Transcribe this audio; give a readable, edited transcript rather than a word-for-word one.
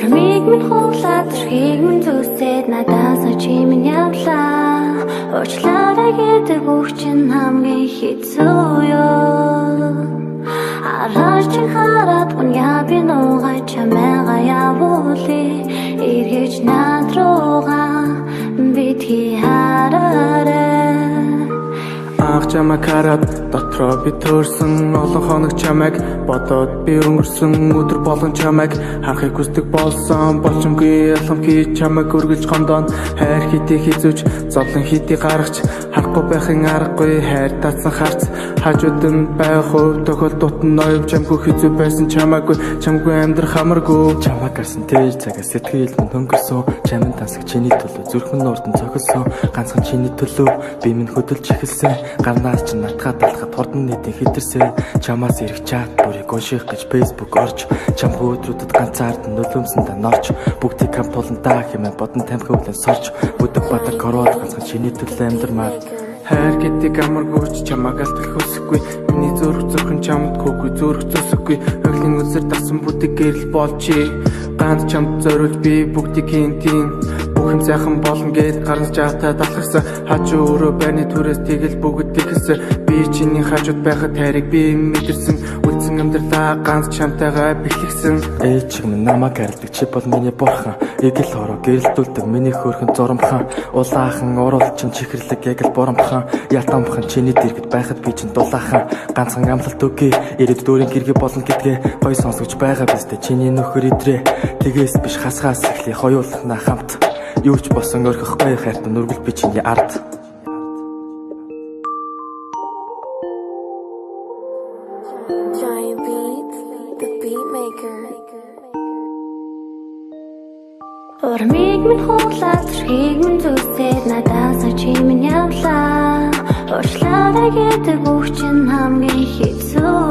Урмыг минь хуулаад тэрхийг минь зүсээд надаас чи минь явлаа. Уучлаарай гэдэг үг чинь хамгийн хэцүү ёо. Араш чи хараад гуня би нуугаа чамайгаа явуулъя. Эргэж над руугаа битгий хараарай. Ах чамайг хараад дотроо би төрсөн олон хоног чамайг бодоод би өнгөрсөн өдөр болгон чамайг харахыг хүсдэг болсон болчонгүй ялхамхий чамайг өргөлж гондоон хайр хитий хизүүч зовлон хитий гаргач харахгүй байхын аргагүй хайр татсан харц хажууд нь байх хувь тохиолдолд нь ноёв чамгүй хизүү байсан чамаагүй чамгүй амьдрах хамаргүй чамайг гарсан тэр цагаас сэтгэл минь хөнгөрсөн чамин тансаг чиний төлөө зүрхэн нуурдан цогсон ганцхан чиний төлөө би минь хөдөлж эхэлсэн гарнаас ч натхаа талхад хурдан нийтийн хитэрсэн чамаас ирэх чат бүрийг унших гэж фейсбુક орж чамхүү өдрүүдэд ганцаард нөлөөмсөндөө норч бүгдийг хамт тулантаа хэмээн бодон тамхиулан сорж бүдэг бадаг короод ганцхан чиний төлөө амьдрмаар хайр гэдэг амаргүйч чамайг алдах хүсэхгүй миний зүрх зүрхэн чамд хөөгүй зүрх зүсэхгүй хөглөн үлсэр дасан бүдэг гэрэл болчи ганц чамд зориулж би бүгдийг хинтийн бүх юм сайхан болно гэд гарна жаатай далхсан хажуу өөрөө байрны түрээс тэгэл бүгд тэгсэн би чиний хажууд байхад хайрыг би мэдэрсэн үлдсэн амьдралаа ганц чамтайгаа бэлтгэсэн ээч минь намайг харилдаг чи бол миний бурхан эгэл хороо гэрэлтүүлдэг миний хөөрхөн зурамхан улаахан уруулчин чихэрлэг яг л бурамхан ялтамхан чиний дэргэд байхад би чин дулаахан ганцхан амлалт өгье ирээд дүүрийн гэргэ болно гэдгээ гой сонсгож байгаа бистэ чиний нөхөр идрээ тэгээс биш хасгаас эхлэе хоёулахна хамт юу ч босон орхихгүй хайрт нүргэл би чиний ард Giant Beats, the beat maker. Урмыг минь хуулаад тэрхийг минь зүсээд надаас чи минь явлаа. Уучлаарай гэдэг үг чинь хамгийн хэцүү